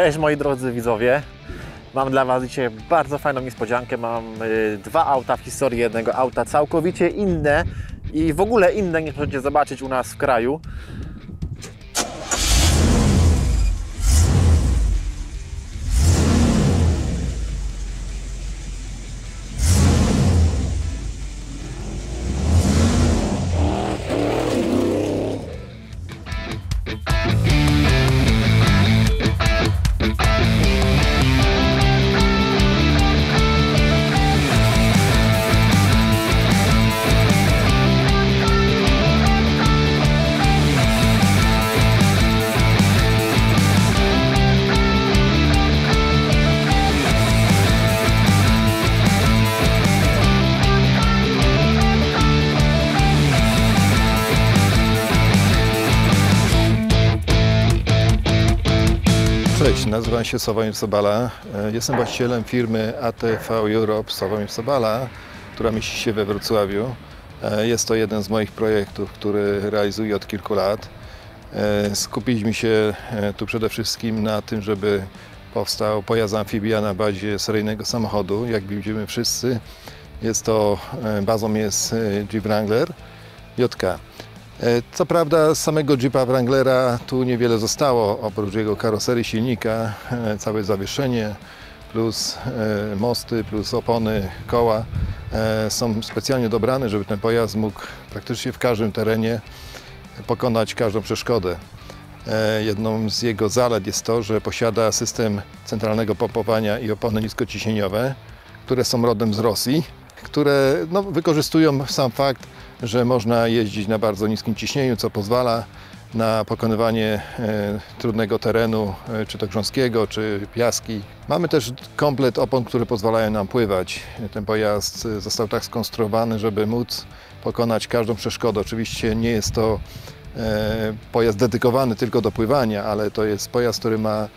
Cześć moi drodzy widzowie, mam dla Was dzisiaj bardzo fajną niespodziankę. Mam dwa auta w historii jednego auta, całkowicie inne i w ogóle inne niż możecie zobaczyć u nas w kraju. Cześć, nazywam się Sławomir Sobala. Jestem właścicielem firmy ATV Europe Sławomir Sobala, która mieści się we Wrocławiu. Jest to jeden z moich projektów, który realizuję od kilku lat. Skupiliśmy się tu przede wszystkim na tym, żeby powstał pojazd amfibia na bazie seryjnego samochodu. Jak widzimy wszyscy, bazą jest Jeep Wrangler JK. Co prawda z samego Jeepa Wranglera tu niewiele zostało, oprócz jego karoserii, silnika, całe zawieszenie, plus mosty, plus opony, koła są specjalnie dobrane, żeby ten pojazd mógł praktycznie w każdym terenie pokonać każdą przeszkodę. Jedną z jego zalet jest to, że posiada system centralnego pompowania i opony niskociśnieniowe, które są rodem z Rosji, które wykorzystują sam fakt, że można jeździć na bardzo niskim ciśnieniu, co pozwala na pokonywanie trudnego terenu, czy to grząskiego, czy piaski. Mamy też komplet opon, które pozwalają nam pływać. Ten pojazd został tak skonstruowany, żeby móc pokonać każdą przeszkodę. Oczywiście nie jest to pojazd dedykowany tylko do pływania, ale to jest pojazd, który ma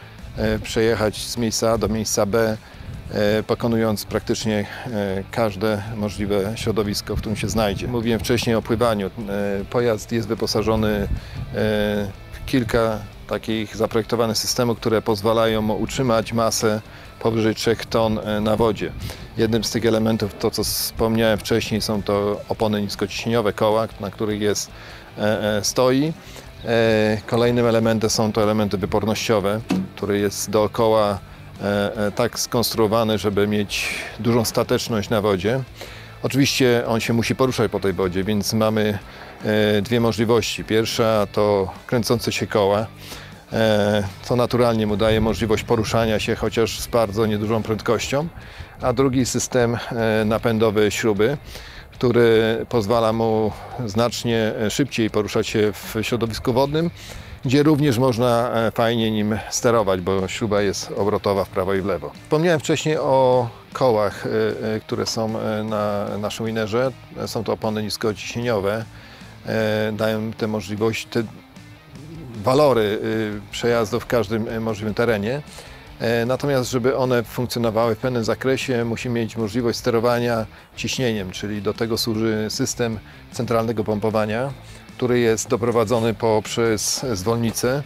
przejechać z miejsca A do miejsca B, pokonując praktycznie każde możliwe środowisko, w którym się znajdzie. Mówiłem wcześniej o pływaniu. Pojazd jest wyposażony w kilka takich zaprojektowanych systemów, które pozwalają mu utrzymać masę powyżej 3 ton na wodzie. Jednym z tych elementów, to co wspomniałem wcześniej, są to opony niskociśnieniowe, koła, na których stoi. Kolejnym elementem są to elementy wypornościowe, które jest dookoła tak skonstruowany, żeby mieć dużą stateczność na wodzie. Oczywiście on się musi poruszać po tej wodzie, więc mamy dwie możliwości. Pierwsza to kręcące się koła, co naturalnie mu daje możliwość poruszania się, chociaż z bardzo niedużą prędkością, a drugi system napędowy śruby, który pozwala mu znacznie szybciej poruszać się w środowisku wodnym, gdzie również można fajnie nim sterować, bo śruba jest obrotowa w prawo i w lewo. Wspomniałem wcześniej o kołach, które są na naszym winerze. Są to opony niskociśnieniowe. Dają te możliwości, te walory przejazdu w każdym możliwym terenie. Natomiast, żeby one funkcjonowały w pełnym zakresie, musimy mieć możliwość sterowania ciśnieniem, czyli do tego służy system centralnego pompowania, który jest doprowadzony poprzez zwolnicę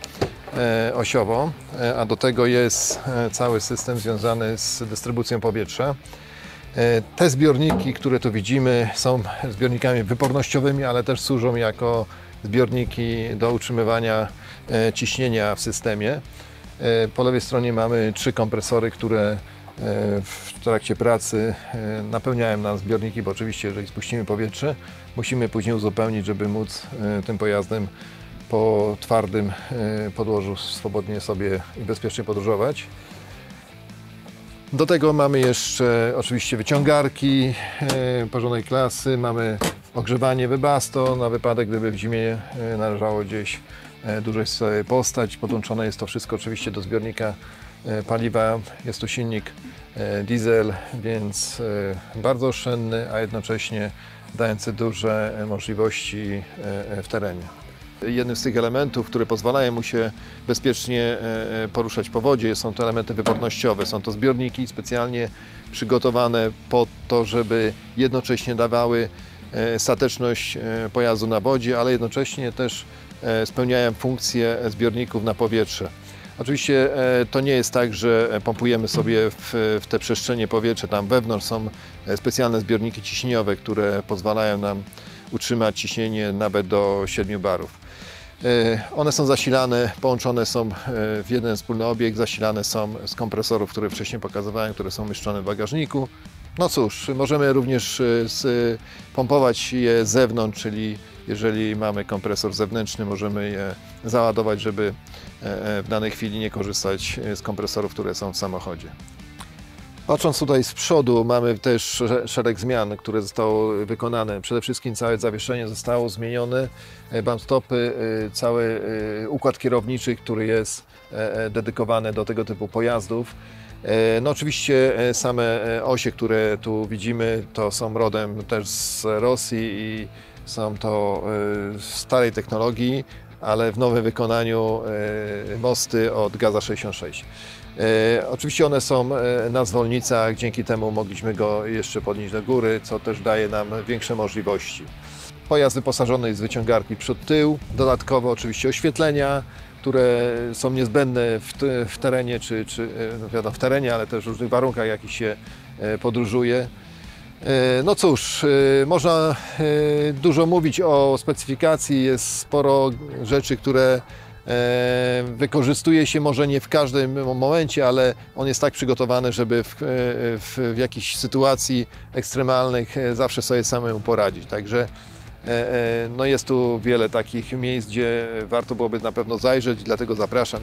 osiową, a do tego jest cały system związany z dystrybucją powietrza. Te zbiorniki, które tu widzimy, są zbiornikami wypornościowymi, ale też służą jako zbiorniki do utrzymywania ciśnienia w systemie. Po lewej stronie mamy 3 kompresory, które w trakcie pracy napełniają nam zbiorniki, bo oczywiście jeżeli spuścimy powietrze, musimy później uzupełnić, żeby móc tym pojazdem po twardym podłożu swobodnie sobie i bezpiecznie podróżować. Do tego mamy jeszcze oczywiście wyciągarki porządnej klasy, mamy ogrzewanie Webasto na wypadek, gdyby w zimie należało gdzieś dłużej sobie postać. Podłączone jest to wszystko oczywiście do zbiornika paliwa. Jest to silnik diesel, więc bardzo oszczędny, a jednocześnie dający duże możliwości w terenie. Jednym z tych elementów, które pozwalają mu się bezpiecznie poruszać po wodzie, są to elementy wypornościowe. Są to zbiorniki specjalnie przygotowane po to, żeby jednocześnie dawały stateczność pojazdu na wodzie, ale jednocześnie też spełniają funkcję zbiorników na powietrze. Oczywiście to nie jest tak, że pompujemy sobie w te przestrzenie powietrze. Tam wewnątrz są specjalne zbiorniki ciśnieniowe, które pozwalają nam utrzymać ciśnienie nawet do 7 barów. One są zasilane, połączone są w jeden wspólny obiekt, zasilane są z kompresorów, które wcześniej pokazywałem, które są umieszczone w bagażniku. No cóż, możemy również pompować je z zewnątrz, czyli jeżeli mamy kompresor zewnętrzny, możemy je załadować, żeby w danej chwili nie korzystać z kompresorów, które są w samochodzie. Patrząc tutaj z przodu, mamy też szereg zmian, które zostały wykonane. Przede wszystkim całe zawieszenie zostało zmienione, bump stopy, cały układ kierowniczy, który jest dedykowany do tego typu pojazdów. No oczywiście same osie, które tu widzimy, to są rodem też z Rosji i są to starej technologii, ale w nowym wykonaniu mosty od Gaza 66. Oczywiście one są na zwolnicach, dzięki temu mogliśmy go jeszcze podnieść do góry, co też daje nam większe możliwości. Pojazd wyposażony jest w wyciągarki przód-tył, dodatkowo oczywiście oświetlenia, które są niezbędne w terenie, no wiadomo, w terenie, ale też w różnych warunkach, jakich się podróżuje. No cóż, można dużo mówić o specyfikacji, jest sporo rzeczy, które wykorzystuje się może nie w każdym momencie, ale on jest tak przygotowany, żeby w jakichś sytuacji ekstremalnych zawsze sobie samemu poradzić. Także no jest tu wiele takich miejsc, gdzie warto byłoby na pewno zajrzeć, dlatego zapraszam.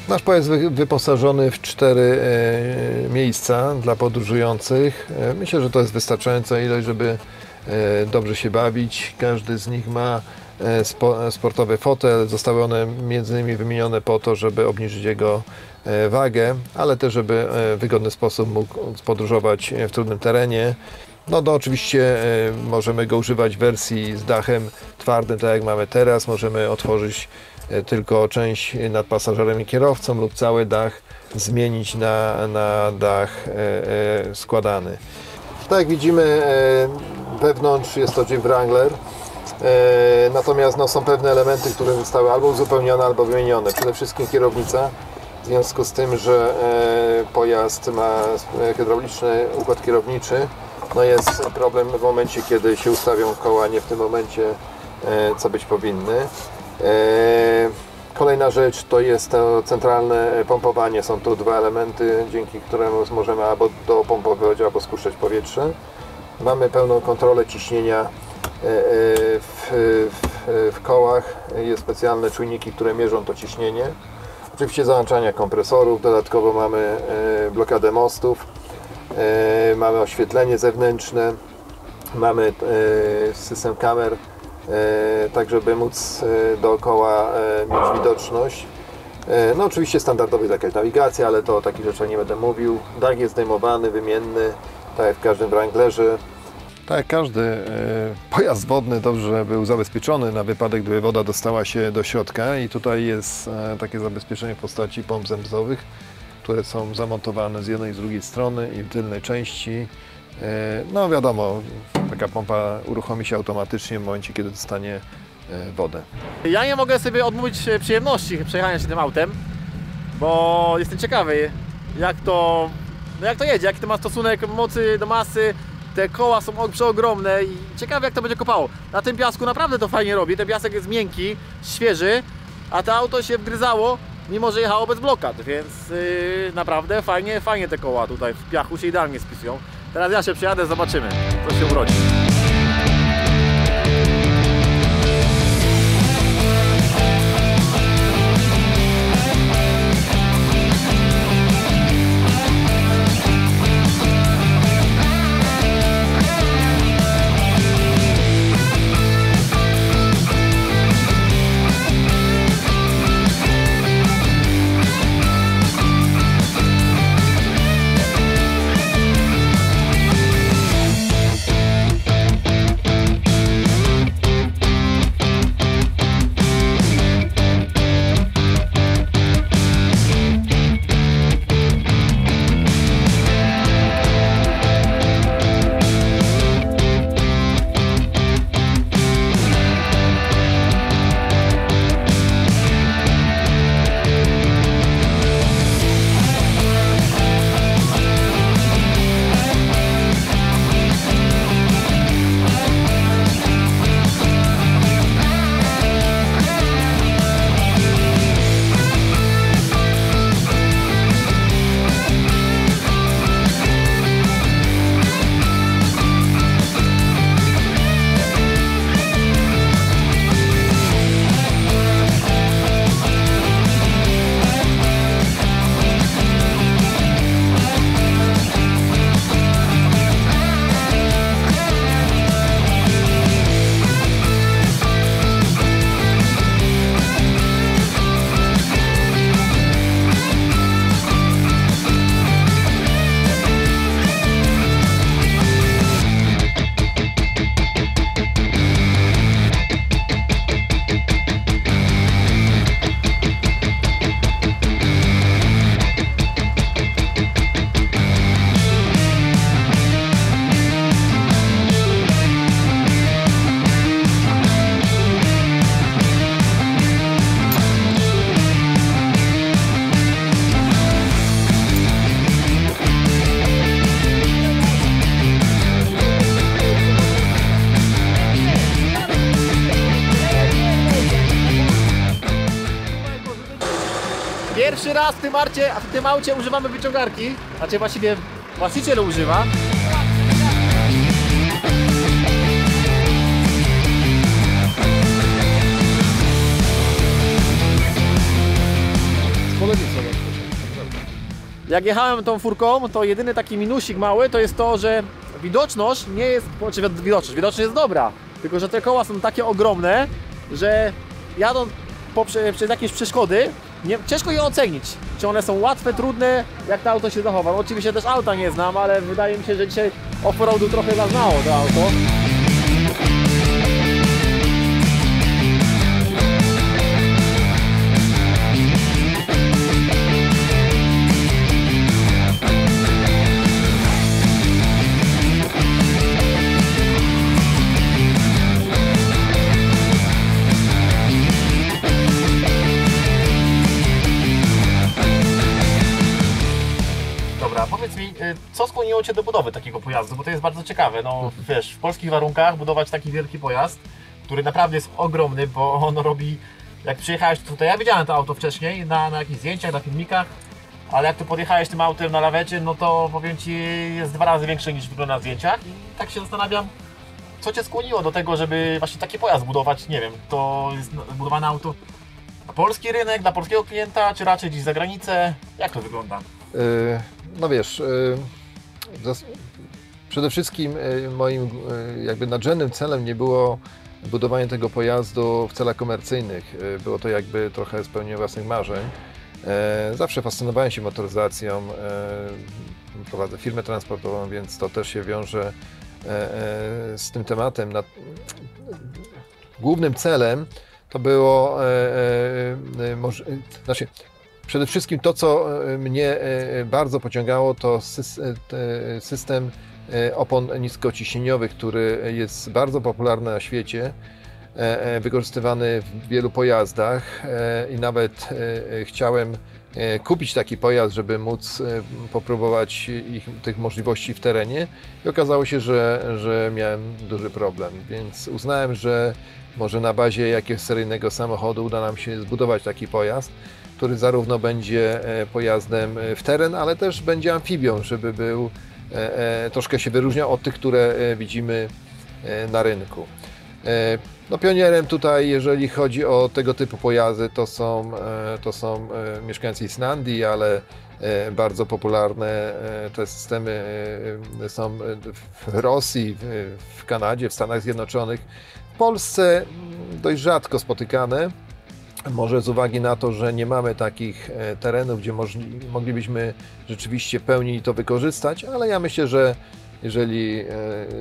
Nasz pojazd wyposażony w 4 miejsca dla podróżujących. Myślę, że to jest wystarczająca ilość, żeby dobrze się bawić. Każdy z nich ma sportowy fotel. Zostały one między innymi wymienione po to, żeby obniżyć jego wagę, ale też żeby w wygodny sposób mógł podróżować w trudnym terenie. No to oczywiście możemy go używać w wersji z dachem twardym, tak jak mamy teraz. Możemy otworzyć tylko część nad pasażerem i kierowcą lub cały dach zmienić na dach składany. Tak jak widzimy, wewnątrz jest to Jeep Wrangler, natomiast no, są pewne elementy, które zostały albo uzupełnione, albo wymienione. Przede wszystkim kierownica, w związku z tym, że pojazd ma hydrauliczny układ kierowniczy, no jest problem w momencie, kiedy się ustawią koła, nie w tym momencie, co być powinny. Kolejna rzecz to jest to centralne pompowanie. Są tu 2 elementy, dzięki któremu możemy albo dopompowywać, albo spuszczać powietrze. Mamy pełną kontrolę ciśnienia w kołach. Jest specjalne czujniki, które mierzą to ciśnienie. Oczywiście załączania kompresorów, dodatkowo mamy blokadę mostów, mamy oświetlenie zewnętrzne, mamy system kamer, tak żeby móc dookoła mieć widoczność. No oczywiście standardowy jakaś nawigacja, ale to o takich rzeczach nie będę mówił. Dach jest zdejmowany, wymienny, tak jak w każdym Wranglerze. Tak jak każdy pojazd wodny dobrze był zabezpieczony na wypadek, gdyby woda dostała się do środka i tutaj jest takie zabezpieczenie w postaci pomp zemstowych, które są zamontowane z jednej i z drugiej strony i w tylnej części. No wiadomo, taka pompa uruchomi się automatycznie w momencie, kiedy dostanie wodę. Ja nie mogę sobie odmówić przyjemności przejechania się tym autem, bo jestem ciekawy, jak to jedzie, jaki to ma stosunek mocy do masy. Te koła są przeogromne i ciekawe, jak to będzie kopało. Na tym piasku naprawdę to fajnie robi, ten piasek jest miękki, świeży, a to auto się wgryzało, mimo że jechało bez blokad, więc naprawdę fajnie te koła tutaj w piachu się idealnie spisują. Teraz ja się przyjadę, zobaczymy, co się urodzi. Pierwszy raz w tym aucie używamy wyciągarki, znaczy właściwie właściciel używa. Jak jechałem tą furką, to jedyny taki minusik mały to jest to, że widoczność nie jest, znaczy widoczność jest dobra, tylko że te koła są takie ogromne, że jadąc przez jakieś przeszkody, ciężko je ocenić, czy one są łatwe, trudne, jak to auto się zachowa. Oczywiście też auta nie znam, ale wydaje mi się, że dzisiaj off-roadu trochę zaznało to auto. Powiedz mi, co skłoniło Cię do budowy takiego pojazdu, bo to jest bardzo ciekawe. No wiesz, w polskich warunkach budować taki wielki pojazd, który naprawdę jest ogromny, bo on robi, jak przyjechałeś tutaj, ja widziałem to auto wcześniej na jakichś zdjęciach, na filmikach, ale jak tu podjechałeś tym autem na lawecie, no to powiem Ci, jest 2 razy większy niż wygląda na zdjęciach i tak się zastanawiam, co Cię skłoniło do tego, żeby właśnie taki pojazd budować, nie wiem, to jest budowane auto na polski rynek, dla polskiego klienta, czy raczej gdzieś za granicę, jak to wygląda? No wiesz, przede wszystkim moim jakby nadrzędnym celem nie było budowanie tego pojazdu w celach komercyjnych. Było to jakby trochę spełnienie własnych marzeń. Zawsze fascynowałem się motoryzacją, prowadzę firmę transportową, więc to też się wiąże z tym tematem. Głównym celem to było, znaczy przede wszystkim to, co mnie bardzo pociągało, to system opon niskociśnieniowych, który jest bardzo popularny na świecie, wykorzystywany w wielu pojazdach i nawet chciałem kupić taki pojazd, żeby móc popróbować tych możliwości w terenie i okazało się, że miałem duży problem, więc uznałem, że może na bazie jakiegoś seryjnego samochodu uda nam się zbudować taki pojazd, który zarówno będzie pojazdem w teren, ale też będzie amfibią, żeby był troszkę się wyróżniał od tych, które widzimy na rynku. No, pionierem tutaj, jeżeli chodzi o tego typu pojazdy, to są mieszkańcy Islandii, ale bardzo popularne te systemy są w Rosji, w Kanadzie, w Stanach Zjednoczonych. W Polsce dość rzadko spotykane, może z uwagi na to, że nie mamy takich terenów, gdzie moglibyśmy rzeczywiście pełni to wykorzystać, ale ja myślę, że jeżeli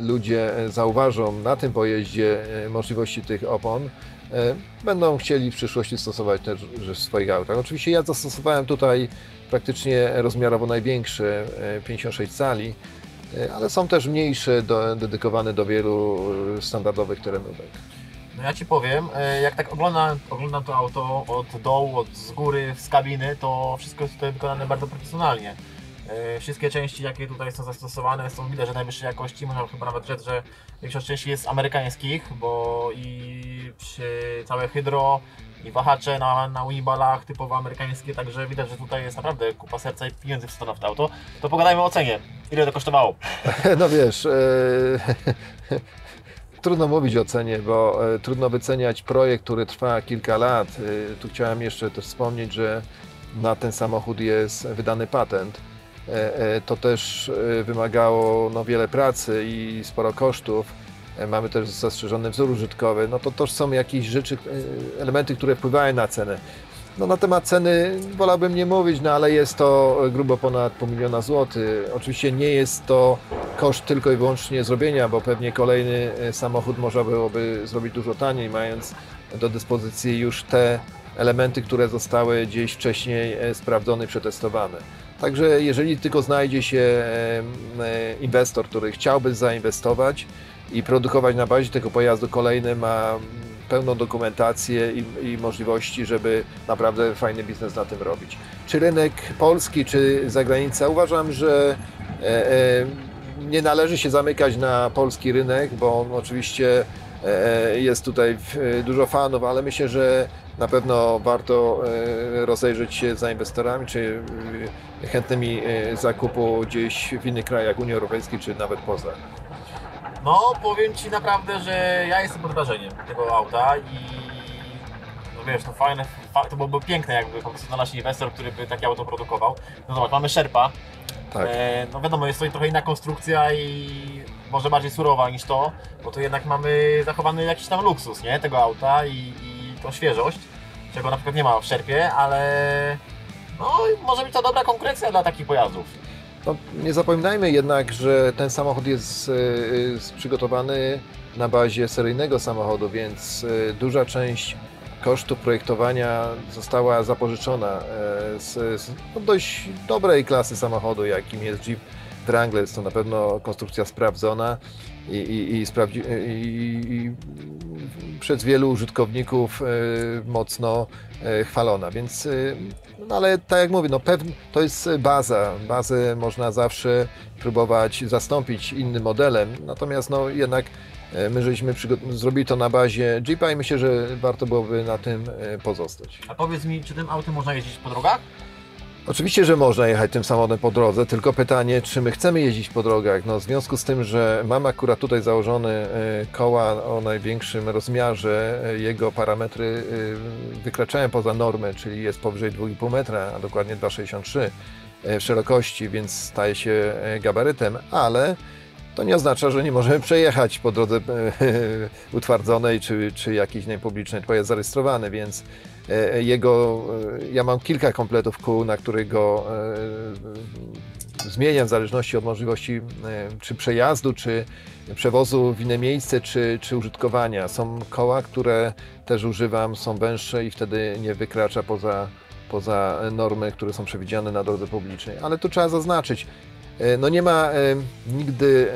ludzie zauważą na tym pojeździe możliwości tych opon, będą chcieli w przyszłości stosować też w swoich autach. Oczywiście ja zastosowałem tutaj praktycznie rozmiarowo największe, 56 cali, ale są też mniejsze, dedykowane do wielu standardowych terenówek. No ja Ci powiem, jak tak oglądam to auto od dołu, z góry, z kabiny, to wszystko jest tutaj wykonane bardzo profesjonalnie. Wszystkie części, jakie tutaj są zastosowane, są widać, że najwyższej jakości. Można chyba nawet rzec, że większość części jest amerykańskich, bo i przy całe hydro i wahacze na Unibalach typowo amerykańskie, także widać, że tutaj jest naprawdę kupa serca i pieniędzy wstawiono w to auto. To pogadajmy o cenie. Ile to kosztowało? No wiesz, trudno mówić o cenie, bo trudno wyceniać projekt, który trwa kilka lat. Tu chciałem jeszcze też wspomnieć, że na ten samochód jest wydany patent. To też wymagało wiele pracy i sporo kosztów. Mamy też zastrzeżony wzór użytkowy. No to też są jakieś rzeczy, elementy, które wpływają na cenę. No na temat ceny wolałbym nie mówić, no ale jest to grubo ponad $500 000 złotych. Oczywiście nie jest to koszt tylko i wyłącznie zrobienia, bo pewnie kolejny samochód można byłoby zrobić dużo taniej, mając do dyspozycji już te elementy, które zostały gdzieś wcześniej sprawdzone i przetestowane. Także jeżeli tylko znajdzie się inwestor, który chciałby zainwestować i produkować na bazie tego pojazdu kolejny, ma pełną dokumentację i możliwości, żeby naprawdę fajny biznes na tym robić. Czy rynek polski, czy zagranica? Uważam, że nie należy się zamykać na polski rynek, bo oczywiście jest tutaj dużo fanów, ale myślę, że na pewno warto rozejrzeć się za inwestorami, czy chętnymi zakupu gdzieś w innych krajach Unii Europejskiej, czy nawet poza. No, powiem Ci naprawdę, że ja jestem pod wrażeniem tego auta i no wiesz, no fajne, to byłoby piękne, jakby po prostu znalazł inwestor, który by takie auto produkował. No zobacz, mamy Sherpa. Tak. No wiadomo, jest to trochę inna konstrukcja i może bardziej surowa niż to, bo tu jednak mamy zachowany jakiś tam luksus, nie? Tego auta i tą świeżość, czego na przykład nie ma w Sherpie, ale no może być to dobra konkurencja dla takich pojazdów. No, nie zapominajmy jednak, że ten samochód jest przygotowany na bazie seryjnego samochodu, więc duża część kosztów projektowania została zapożyczona z dość dobrej klasy samochodu, jakim jest Jeep Wrangler. Jest to na pewno konstrukcja sprawdzona i przez wielu użytkowników mocno chwalona, więc no ale tak jak mówię, no to jest baza. Bazę można zawsze próbować zastąpić innym modelem, natomiast no jednak my żeśmy zrobili to na bazie Jeepa i myślę, że warto byłoby na tym pozostać. A powiedz mi, czy tym autem można jeździć po drogach? Oczywiście, że można jechać tym samochodem po drodze, tylko pytanie, czy my chcemy jeździć po drogach. No, w związku z tym, że mamy akurat tutaj założone koła o największym rozmiarze, jego parametry wykraczają poza normę, czyli jest powyżej 2,5 metra, a dokładnie 2,63 w szerokości, więc staje się gabarytem, ale to nie oznacza, że nie możemy przejechać po drodze utwardzonej czy jakiejś niepublicznej pojazd zarejestrowany, więc ja mam kilka kompletów kół, na których go zmienia w zależności od możliwości czy przejazdu, czy przewozu w inne miejsce, czy użytkowania. Są koła, które też używam, są węższe i wtedy nie wykracza poza normy, które są przewidziane na drodze publicznej. Ale tu trzeba zaznaczyć, no nie ma nigdy,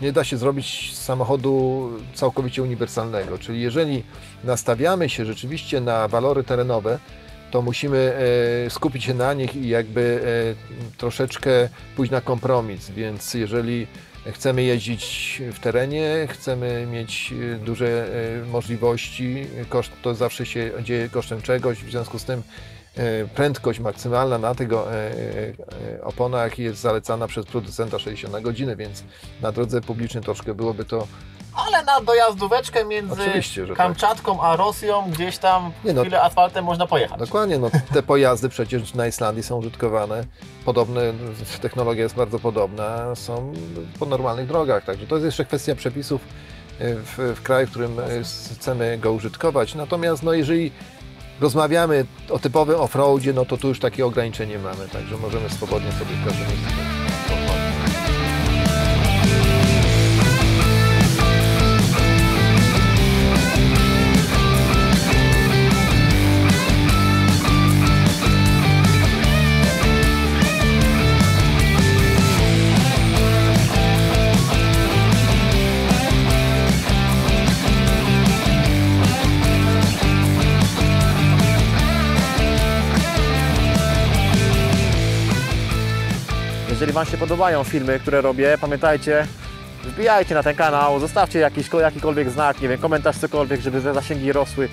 nie da się zrobić samochodu całkowicie uniwersalnego, czyli jeżeli nastawiamy się rzeczywiście na walory terenowe, to musimy skupić się na nich i jakby troszeczkę pójść na kompromis, więc jeżeli chcemy jeździć w terenie, chcemy mieć duże możliwości, koszt to zawsze się dzieje kosztem czegoś, w związku z tym prędkość maksymalna na tych oponach jest zalecana przez producenta 60 na godzinę, więc na drodze publicznej troszkę byłoby to... Ale na dojazdóweczkę między Kamczatką a Rosją gdzieś tam chwilę asfaltem można pojechać. Dokładnie, no, te pojazdy przecież na Islandii są użytkowane, podobne, technologia jest bardzo podobna, są po normalnych drogach, także to jest jeszcze kwestia przepisów w kraju, w którym chcemy go użytkować. Natomiast no, jeżeli rozmawiamy o typowym off-roadzie, no to tu już takie ograniczenie mamy, także możemy swobodnie sobie w każdym miejscu. Jeżeli Wam się podobają filmy, które robię, pamiętajcie, wbijajcie na ten kanał, zostawcie jakikolwiek znak, nie wiem, komentarz, cokolwiek, żeby te zasięgi rosły,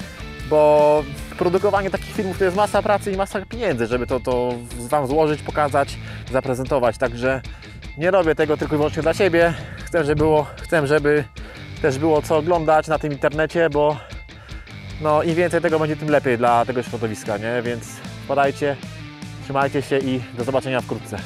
bo produkowanie takich filmów to jest masa pracy i masa pieniędzy, żeby to Wam złożyć, pokazać, zaprezentować, także nie robię tego tylko i wyłącznie dla siebie, chcę, żeby też było co oglądać na tym internecie, bo no, im więcej tego będzie, tym lepiej dla tego środowiska, nie? Więc wpadajcie, trzymajcie się i do zobaczenia wkrótce.